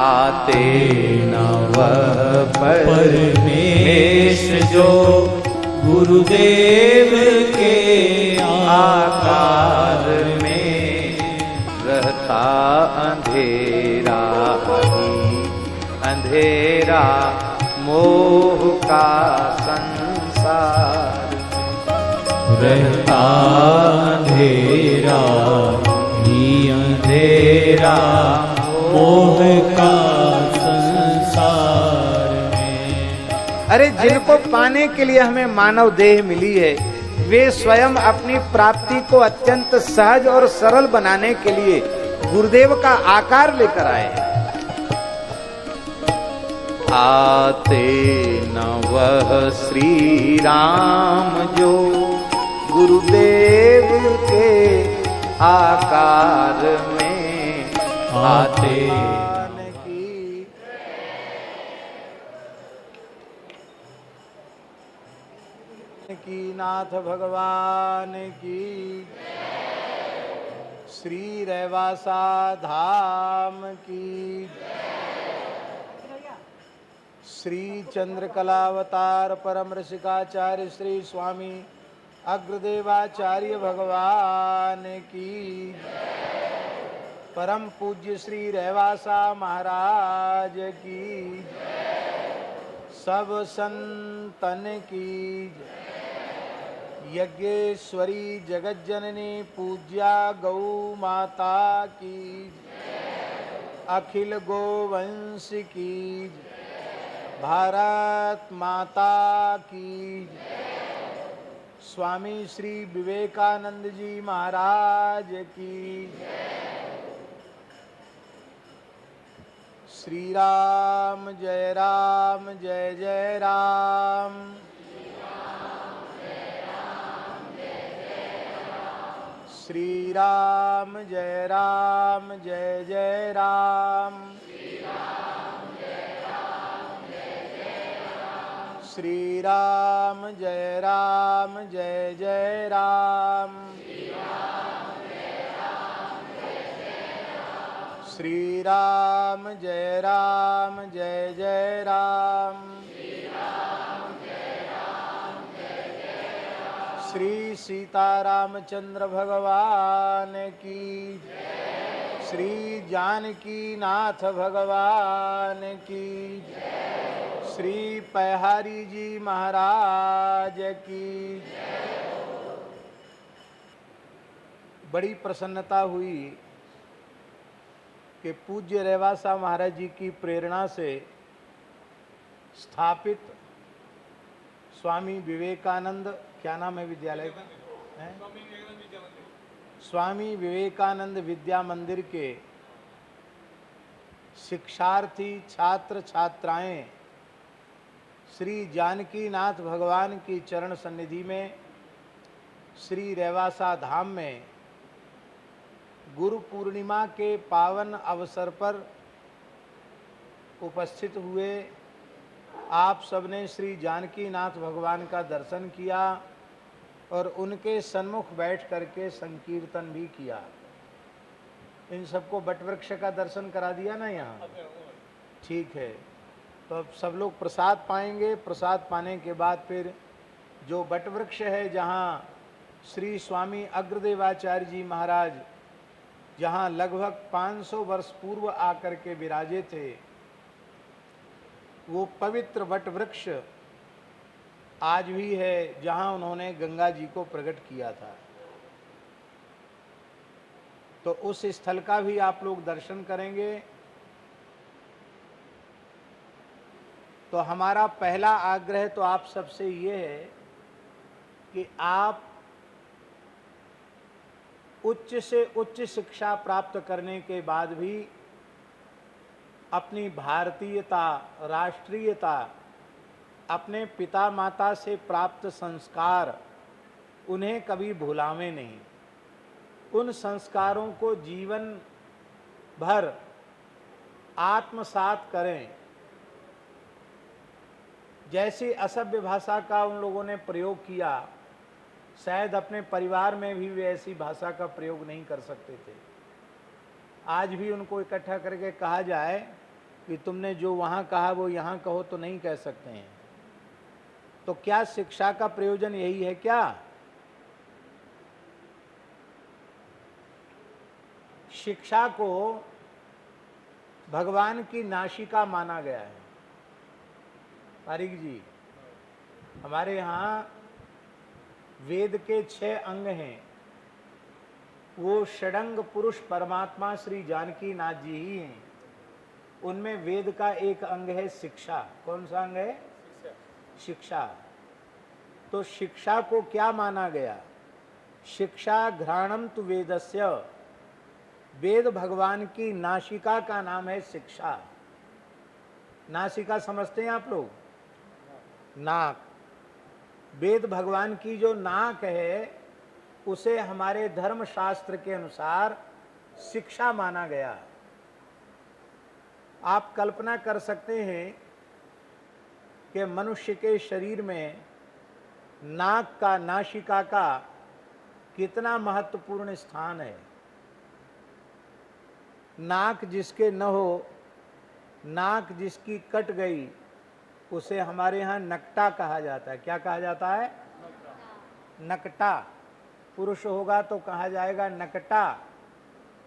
आते न वह परमेश जो गुरुदेव के आकार में रहता अंधेरा ही अंधेरा मोह का संसार रहता अंधेरा ही अंधेरा मोह का संसार में। अरे जिनको पाने के लिए हमें मानव देह मिली है, वे स्वयं अपनी प्राप्ति को अत्यंत सहज और सरल बनाने के लिए गुरुदेव का आकार लेकर आए हैं। आते न वह श्री राम जो गुरुदेव के आकार में आते की नाथ भगवान की, श्री रैवासा धाम की, श्री चंद्रकलावतार परम रसिकाचार्य श्री स्वामी अग्रदेवाचार्य भगवान की, परम पूज्य श्री रैवासा महाराज की, सब संतन की, यज्ञेश्वरी जगज्जननी पूज्या गौ माता की, अखिल गोवंश की, भारत माता की, स्वामी श्री विवेकानंद जी महाराज की, श्री राम जय जय राम, श्री राम जय जय राम, श्री राम जय जय राम, श्री राम जय जय राम, श्री सीतारामचंद्र भगवान की, श्री जानकी नाथ भगवान की, श्री पहारी जी महाराज की। बड़ी प्रसन्नता हुई कि पूज्य रैवासा महाराज जी की प्रेरणा से स्थापित स्वामी विवेकानंद, क्या नाम है विद्यालय का? स्वामी विवेकानंद विद्या मंदिर के शिक्षार्थी छात्र छात्राएं श्री जानकी नाथ भगवान की चरण सन्निधि में श्री रैवासा धाम में गुरु पूर्णिमा के पावन अवसर पर उपस्थित हुए। आप सबने श्री जानकी नाथ भगवान का दर्शन किया और उनके सन्मुख बैठ करके संकीर्तन भी किया। इन सबको बटवृक्ष का दर्शन करा दिया ना यहाँ? ठीक है, तो अब सब लोग प्रसाद पाएंगे। प्रसाद पाने के बाद फिर जो बटवृक्ष है जहाँ श्री स्वामी अग्रदेवाचार्य जी महाराज, जहाँ लगभग 500 वर्ष पूर्व आकर के विराजे थे, वो पवित्र वटवृक्ष आज भी है जहाँ उन्होंने गंगा जी को प्रकट किया था। तो उस स्थल का भी आप लोग दर्शन करेंगे। तो हमारा पहला आग्रह तो आप सबसे ये है कि आप उच्च से उच्च शिक्षा प्राप्त करने के बाद भी अपनी भारतीयता, राष्ट्रीयता, अपने पिता माता से प्राप्त संस्कार, उन्हें कभी भुलावें नहीं। उन संस्कारों को जीवन भर आत्मसात करें। जैसी असभ्य भाषा का उन लोगों ने प्रयोग किया, शायद अपने परिवार में भी वे ऐसी भाषा का प्रयोग नहीं कर सकते थे। आज भी उनको इकट्ठा करके कहा जाए कि तुमने जो वहाँ कहा वो यहाँ कहो तो नहीं कह सकते हैं। तो क्या शिक्षा का प्रयोजन यही है क्या? शिक्षा को भगवान की नासिका माना गया है। पारिक जी, हमारे यहाँ वेद के 6 अंग हैं, वो षडंग पुरुष परमात्मा श्री जानकी नाथ जी ही हैं। उनमें वेद का एक अंग है शिक्षा। कौन सा अंग है? शिक्षा। तो शिक्षा को क्या माना गया? शिक्षा घ्राणम तु वेदस्य, वेद भगवान की नासिका का नाम है शिक्षा। नासिका समझते हैं आप लोग? नाक। वेद भगवान की जो नाक है उसे हमारे धर्म शास्त्र के अनुसार शिक्षा माना गया। आप कल्पना कर सकते हैं कि मनुष्य के शरीर में नाक का, नासिका का कितना महत्वपूर्ण स्थान है। नाक जिसके न हो, नाक जिसकी कट गई, उसे हमारे यहाँ नकटा कहा जाता है। क्या कहा जाता है? नकटा। पुरुष होगा तो कहा जाएगा नकटा,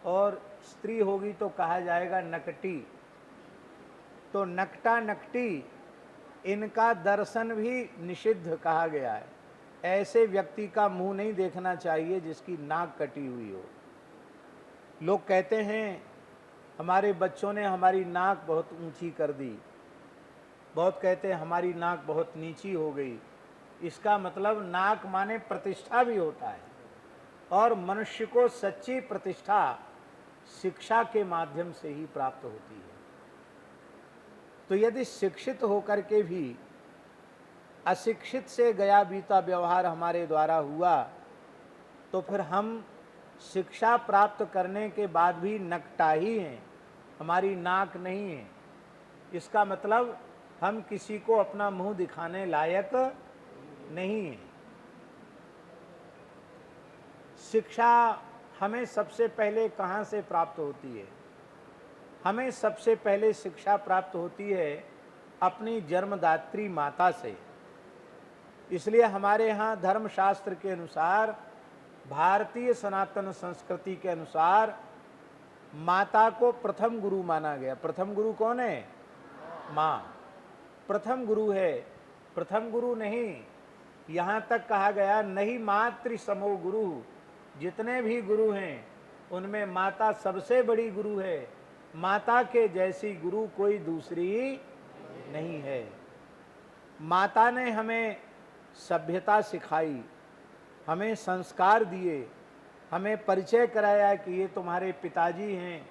और स्त्री होगी तो कहा जाएगा नकटी। तो नकटा नकटी इनका दर्शन भी निषिद्ध कहा गया है। ऐसे व्यक्ति का मुंह नहीं देखना चाहिए जिसकी नाक कटी हुई हो। लोग कहते हैं हमारे बच्चों ने हमारी नाक बहुत ऊंची कर दी, बहुत कहते हैं हमारी नाक बहुत नीची हो गई। इसका मतलब नाक माने प्रतिष्ठा भी होता है, और मनुष्य को सच्ची प्रतिष्ठा शिक्षा के माध्यम से ही प्राप्त होती है। तो यदि शिक्षित होकर के भी अशिक्षित से गया बीता व्यवहार हमारे द्वारा हुआ, तो फिर हम शिक्षा प्राप्त करने के बाद भी नकटा ही हैं, हमारी नाक नहीं है। इसका मतलब हम किसी को अपना मुंह दिखाने लायक नहीं है। शिक्षा हमें सबसे पहले कहाँ से प्राप्त होती है? हमें सबसे पहले शिक्षा प्राप्त होती है अपनी जन्मदात्री माता से। इसलिए हमारे यहाँ धर्मशास्त्र के अनुसार, भारतीय सनातन संस्कृति के अनुसार माता को प्रथम गुरु माना गया। प्रथम गुरु कौन है? माँ प्रथम गुरु है। प्रथम गुरु नहीं, यहाँ तक कहा गया नहीं मातृ समो गुरु। जितने भी गुरु हैं उनमें माता सबसे बड़ी गुरु है। माता के जैसी गुरु कोई दूसरी नहीं है। माता ने हमें सभ्यता सिखाई, हमें संस्कार दिए, हमें परिचय कराया कि ये तुम्हारे पिताजी हैं,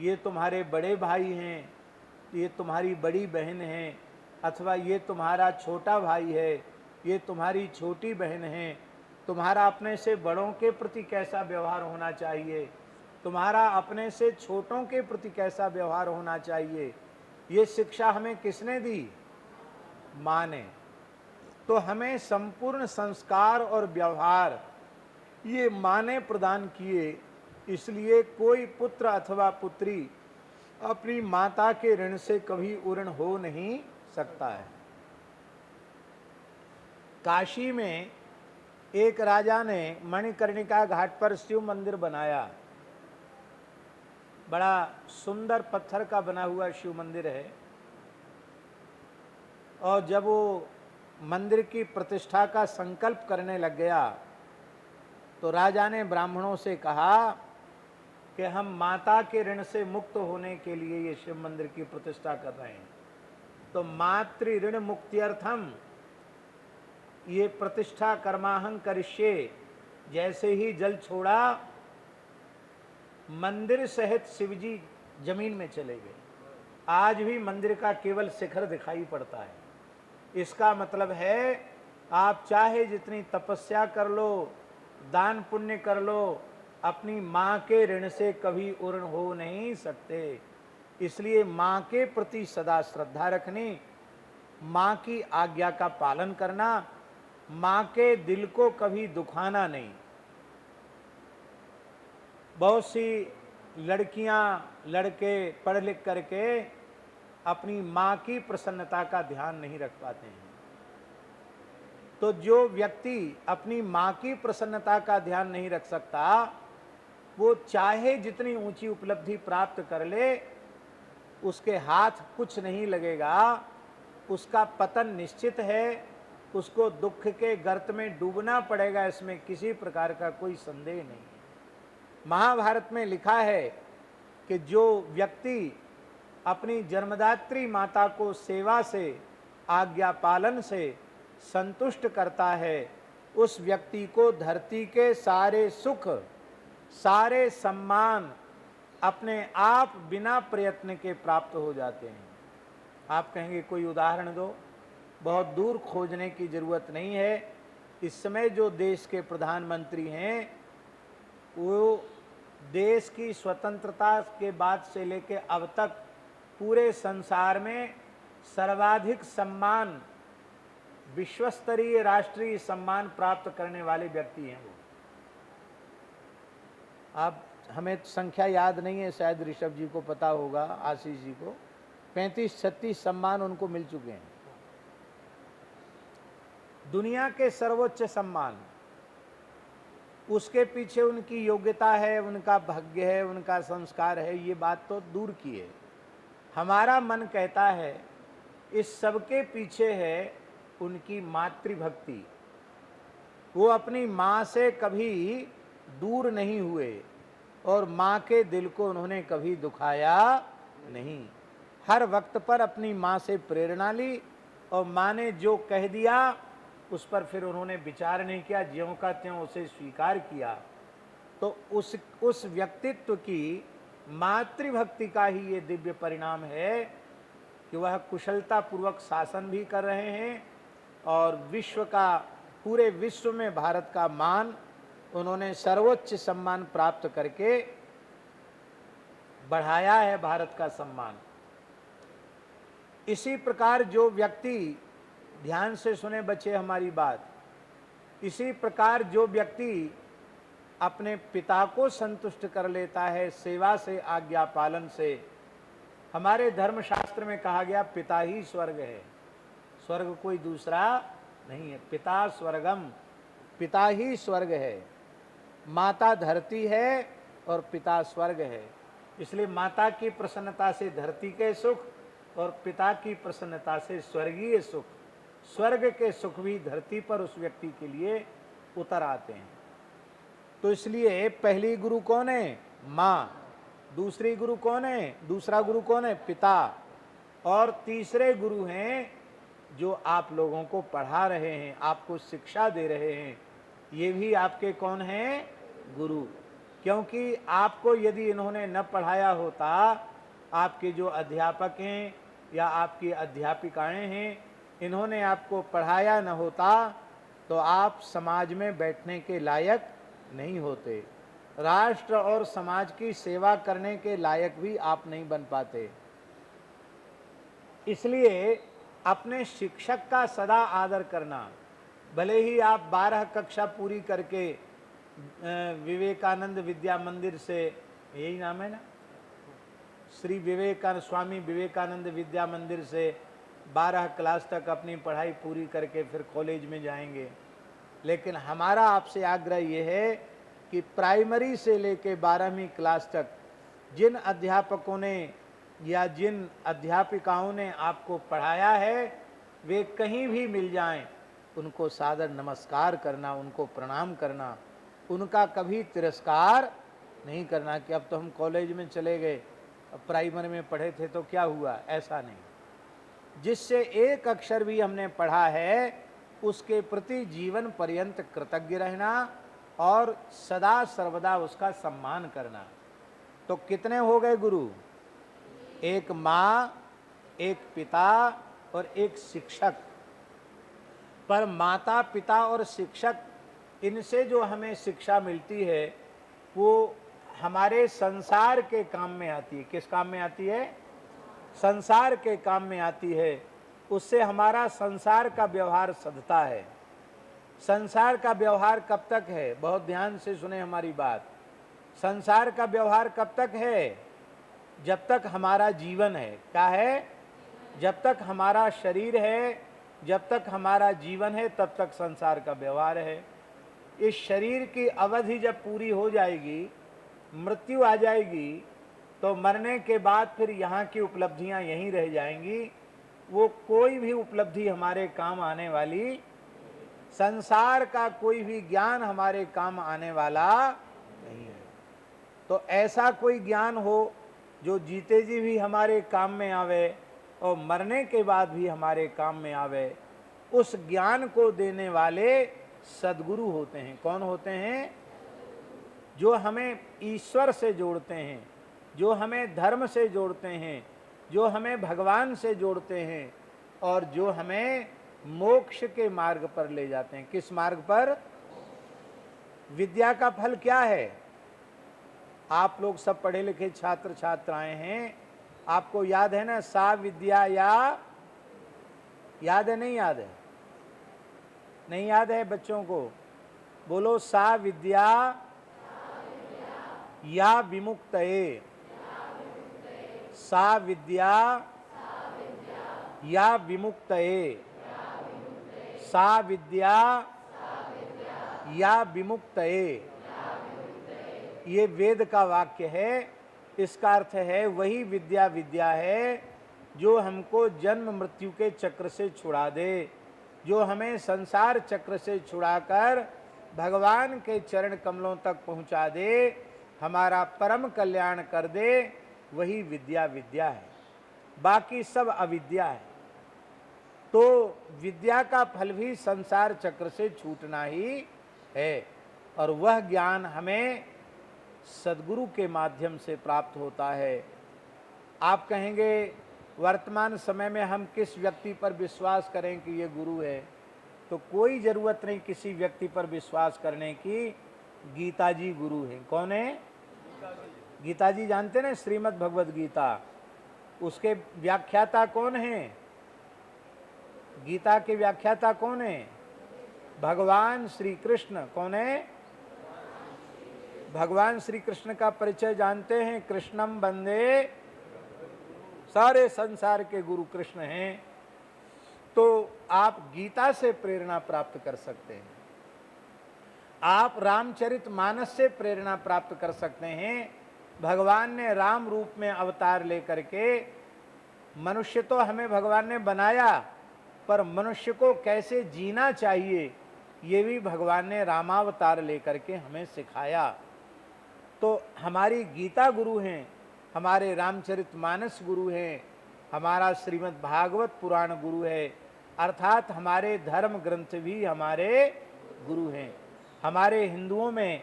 ये तुम्हारे बड़े भाई हैं, ये तुम्हारी बड़ी बहन है, अथवा ये तुम्हारा छोटा भाई है, ये तुम्हारी छोटी बहन है। तुम्हारा अपने से बड़ों के प्रति कैसा व्यवहार होना चाहिए, तुम्हारा अपने से छोटों के प्रति कैसा व्यवहार होना चाहिए, ये शिक्षा हमें किसने दी? माँ ने। तो हमें संपूर्ण संस्कार और व्यवहार ये माँ ने प्रदान किए। इसलिए कोई पुत्र अथवा पुत्री अपनी माता के ऋण से कभी उऋण हो नहीं सकता है। काशी में एक राजा ने मणिकर्णिका घाट पर शिव मंदिर बनाया। बड़ा सुंदर पत्थर का बना हुआ शिव मंदिर है। और जब वो मंदिर की प्रतिष्ठा का संकल्प करने लग गया, तो राजा ने ब्राह्मणों से कहा कि हम माता के ऋण से मुक्त होने के लिए ये शिव मंदिर की प्रतिष्ठा कर रहे हैं। तो मातृ ऋण मुक्त्यर्थम ये प्रतिष्ठा कर्माहं करिष्ये। जैसे ही जल छोड़ा, मंदिर सहित शिवजी जमीन में चले गए। आज भी मंदिर का केवल शिखर दिखाई पड़ता है। इसका मतलब है आप चाहे जितनी तपस्या कर लो, दान पुण्य कर लो, अपनी माँ के ऋण से कभी उऋण हो नहीं सकते। इसलिए माँ के प्रति सदा श्रद्धा रखनी, माँ की आज्ञा का पालन करना, माँ के दिल को कभी दुखाना नहीं। बहुत सी लड़कियां लड़के पढ़ लिख करके अपनी माँ की प्रसन्नता का ध्यान नहीं रख पाते हैं। तो जो व्यक्ति अपनी माँ की प्रसन्नता का ध्यान नहीं रख सकता, वो चाहे जितनी ऊंची उपलब्धि प्राप्त कर ले, उसके हाथ कुछ नहीं लगेगा, उसका पतन निश्चित है, उसको दुख के गर्त में डूबना पड़ेगा, इसमें किसी प्रकार का कोई संदेह नहीं है। महाभारत में लिखा है कि जो व्यक्ति अपनी जन्मदात्री माता को सेवा से, आज्ञा पालन से संतुष्ट करता है, उस व्यक्ति को धरती के सारे सुख, सारे सम्मान अपने आप बिना प्रयत्न के प्राप्त हो जाते हैं। आप कहेंगे कोई उदाहरण दो, बहुत दूर खोजने की जरूरत नहीं है। इस समय जो देश के प्रधानमंत्री हैं, वो देश की स्वतंत्रता के बाद से लेकर अब तक पूरे संसार में सर्वाधिक सम्मान, विश्वस्तरीय राष्ट्रीय सम्मान प्राप्त करने वाले व्यक्ति हैं वो। आप, हमें संख्या याद नहीं है, शायद ऋषभ जी को पता होगा, आशीष जी को, 35-36 सम्मान उनको मिल चुके हैं। दुनिया के सर्वोच्च सम्मान, उसके पीछे उनकी योग्यता है, उनका भाग्य है, उनका संस्कार है, ये बात तो दूर की है। हमारा मन कहता है इस सबके पीछे है उनकी मातृभक्ति। वो अपनी माँ से कभी दूर नहीं हुए और माँ के दिल को उन्होंने कभी दुखाया नहीं। हर वक्त पर अपनी माँ से प्रेरणा ली और माँ ने जो कह दिया उस पर फिर उन्होंने विचार नहीं किया, ज्यों का त्यों उसे स्वीकार किया। तो उस व्यक्तित्व की मातृभक्ति का ही ये दिव्य परिणाम है कि वह कुशलता पूर्वक शासन भी कर रहे हैं और विश्व का, पूरे विश्व में भारत का मान उन्होंने सर्वोच्च सम्मान प्राप्त करके बढ़ाया है, भारत का सम्मान। इसी प्रकार जो व्यक्ति, ध्यान से सुने बच्चे हमारी बात, इसी प्रकार जो व्यक्ति अपने पिता को संतुष्ट कर लेता है सेवा से, आज्ञा पालन से, हमारे धर्मशास्त्र में कहा गया पिता ही स्वर्ग है, स्वर्ग कोई दूसरा नहीं है। पिता स्वर्गम, पिता ही स्वर्ग है। माता धरती है और पिता स्वर्ग है। इसलिए माता की प्रसन्नता से धरती के सुख और पिता की प्रसन्नता से स्वर्गीय सुख, स्वर्ग के सुख भी धरती पर उस व्यक्ति के लिए उतर आते हैं। तो इसलिए पहली गुरु कौन है? माँ। दूसरी गुरु कौन है? दूसरा गुरु कौन है? पिता। और तीसरे गुरु हैं जो आप लोगों को पढ़ा रहे हैं, आपको शिक्षा दे रहे हैं, ये भी आपके कौन हैं? गुरु। क्योंकि आपको यदि इन्होंने न पढ़ाया होता, आपके जो अध्यापक हैं या आपकी अध्यापिकाएं हैं, इन्होंने आपको पढ़ाया न होता तो आप समाज में बैठने के लायक नहीं होते, राष्ट्र और समाज की सेवा करने के लायक भी आप नहीं बन पाते। इसलिए अपने शिक्षक का सदा आदर करना। भले ही आप 12 कक्षा पूरी करके विवेकानंद विद्या मंदिर से, यही नाम है ना, श्री विवेकानंद, स्वामी विवेकानंद विद्या मंदिर से 12 क्लास तक अपनी पढ़ाई पूरी करके फिर कॉलेज में जाएंगे, लेकिन हमारा आपसे आग्रह ये है कि प्राइमरी से लेके 12वीं क्लास तक जिन अध्यापकों ने या जिन अध्यापिकाओं ने आपको पढ़ाया है, वे कहीं भी मिल जाएं, उनको सादर नमस्कार करना, उनको प्रणाम करना, उनका कभी तिरस्कार नहीं करना कि अब तो हम कॉलेज में चले गए, अब प्राइमरी में पढ़े थे तो क्या हुआ, ऐसा नहीं। जिससे एक अक्षर भी हमने पढ़ा है उसके प्रति जीवन पर्यंत कृतज्ञ रहना और सदा सर्वदा उसका सम्मान करना। तो कितने हो गए गुरु? एक माँ, एक पिता और एक शिक्षक। पर माता, पिता और शिक्षक, इनसे जो हमें शिक्षा मिलती है वो हमारे संसार के काम में आती है। किस काम में आती है? संसार के काम में आती है। उससे हमारा संसार का व्यवहार सधता है। संसार का व्यवहार कब तक है? बहुत ध्यान से सुने हमारी बात। संसार का व्यवहार कब तक है? जब तक हमारा जीवन है। क्या है? जब तक हमारा शरीर है, जब तक हमारा जीवन है, तब तक संसार का व्यवहार है। इस शरीर की अवधि जब पूरी हो जाएगी, मृत्यु आ जाएगी, तो मरने के बाद फिर यहाँ की उपलब्धियाँ यहीं रह जाएंगी। वो कोई भी उपलब्धि हमारे काम आने वाली, संसार का कोई भी ज्ञान हमारे काम आने वाला नहीं है। तो ऐसा कोई ज्ञान हो जो जीते जी भी हमारे काम में आवे और मरने के बाद भी हमारे काम में आवे, उस ज्ञान को देने वाले सद्गुरु होते हैं। कौन होते हैं? जो हमें ईश्वर से जोड़ते हैं, जो हमें धर्म से जोड़ते हैं, जो हमें भगवान से जोड़ते हैं और जो हमें मोक्ष के मार्ग पर ले जाते हैं। किस मार्ग पर? विद्या का फल क्या है? आप लोग सब पढ़े लिखे छात्र छात्राएं हैं, आपको याद है ना, सा विद्या या, याद है नहीं याद है? नहीं याद है बच्चों को? बोलो, सा विद्या या विमुक्तये। सा विद्या या विमुक्तये। सा विद्या या विमुक्तये। ये वेद का वाक्य है। इसका अर्थ है वही विद्या विद्या है जो हमको जन्म मृत्यु के चक्र से छुड़ा दे, जो हमें संसार चक्र से छुड़ाकर भगवान के चरण कमलों तक पहुंचा दे, हमारा परम कल्याण कर दे। वही विद्या विद्या है, बाकी सब अविद्या है। तो विद्या का फल भी संसार चक्र से छूटना ही है, और वह ज्ञान हमें सद्गुरु के माध्यम से प्राप्त होता है। आप कहेंगे वर्तमान समय में हम किस व्यक्ति पर विश्वास करें कि ये गुरु है? तो कोई ज़रूरत नहीं किसी व्यक्ति पर विश्वास करने की। गीता जी गुरु हैं। कौन है? गीता जी जानते ना, श्रीमद् भगवद गीता, उसके व्याख्याता कौन है? गीता के व्याख्याता कौन है? भगवान श्री कृष्ण। कौन है? भगवान श्री कृष्ण का परिचय जानते हैं? कृष्णम वंदे, सारे संसार के गुरु कृष्ण हैं। तो आप गीता से प्रेरणा प्राप्त कर सकते हैं, आप रामचरितमानस से प्रेरणा प्राप्त कर सकते हैं। भगवान ने राम रूप में अवतार लेकर के, मनुष्य तो हमें भगवान ने बनाया, पर मनुष्य को कैसे जीना चाहिए ये भी भगवान ने रामावतार लेकर के हमें सिखाया। तो हमारी गीता गुरु हैं, हमारे रामचरितमानस गुरु हैं, हमारा श्रीमद् भागवत पुराण गुरु है, अर्थात हमारे धर्म ग्रंथ भी हमारे गुरु हैं। हमारे हिंदुओं में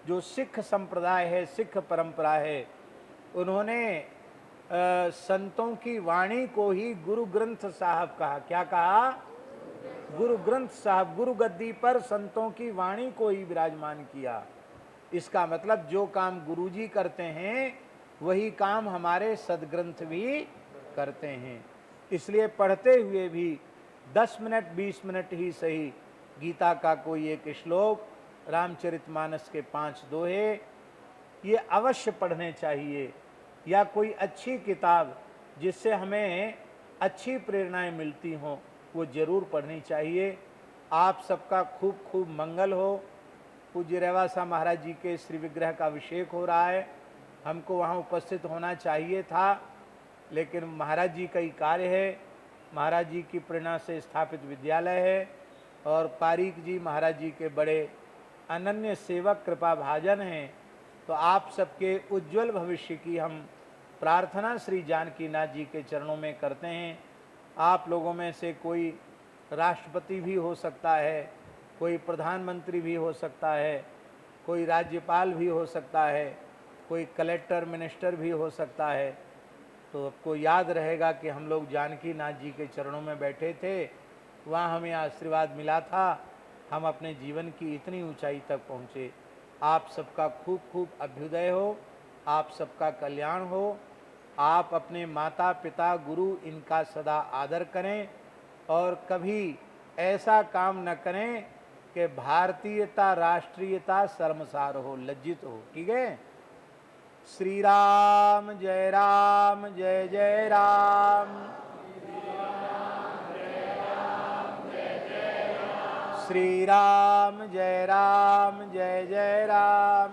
जो सिख संप्रदाय है, सिख परंपरा है, उन्होंने संतों की वाणी को ही गुरु ग्रंथ साहब कहा। क्या कहा? गुरु ग्रंथ साहब। गुरु गद्दी पर संतों की वाणी को ही विराजमान किया। इसका मतलब जो काम गुरुजी करते हैं वही काम हमारे सदग्रंथ भी करते हैं। इसलिए पढ़ते हुए भी 10 मिनट 20 मिनट ही सही गीता का कोई एक श्लोक, रामचरितमानस के 5 दोहे, ये अवश्य पढ़ने चाहिए। या कोई अच्छी किताब जिससे हमें अच्छी प्रेरणाएं मिलती हों, वो ज़रूर पढ़नी चाहिए। आप सबका खूब खूब मंगल हो। पूज्य रेवासा महाराज जी के श्री विग्रह का अभिषेक हो रहा है। हमको वहाँ उपस्थित होना चाहिए था, लेकिन महाराज जी का ही कार्य है। महाराज जी की प्रेरणा से स्थापित विद्यालय है और पारीक जी महाराज जी के बड़े अनन्य सेवक कृपा भाजन हैं। तो आप सबके उज्जवल भविष्य की हम प्रार्थना श्री जानकी नाथ जी के चरणों में करते हैं। आप लोगों में से कोई राष्ट्रपति भी हो सकता है, कोई प्रधानमंत्री भी हो सकता है, कोई राज्यपाल भी हो सकता है, कोई कलेक्टर मिनिस्टर भी हो सकता है। तो आपको याद रहेगा कि हम लोग जानकी नाथ जी के चरणों में बैठे थे, वहाँ हमें आशीर्वाद मिला था, हम अपने जीवन की इतनी ऊंचाई तक पहुँचे। आप सबका खूब खूब अभ्युदय हो, आप सबका कल्याण हो। आप अपने माता पिता गुरु इनका सदा आदर करें और कभी ऐसा काम न करें कि भारतीयता राष्ट्रीयता शर्मसार हो, लज्जित हो। ठीक है? श्री राम जय जय राम। श्री राम जय जय राम।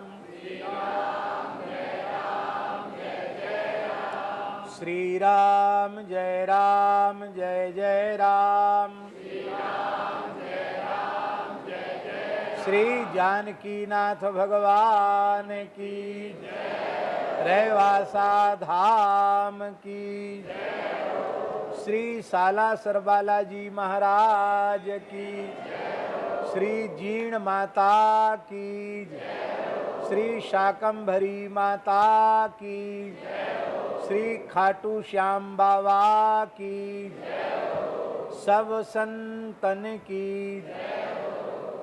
श्री राम जय जय राम। श्री जानकी नाथ भगवान की रहवासा धाम की। श्री सालासर बालाजी महाराज की। श्री जीण माता की। श्री शाकंभरी माता की। श्री खाटू श्याम बाबा की। सब संतन की।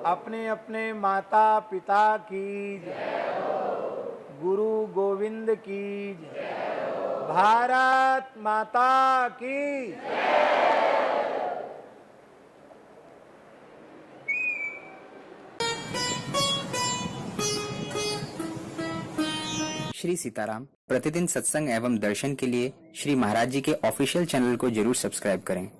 अपने अपने माता पिता की। गुरु गोविंद की। भारत माता की। श्री सीताराम प्रतिदिन सत्संग एवं दर्शन के लिए श्री महाराज जी के ऑफिशियल चैनल को जरूर सब्सक्राइब करें।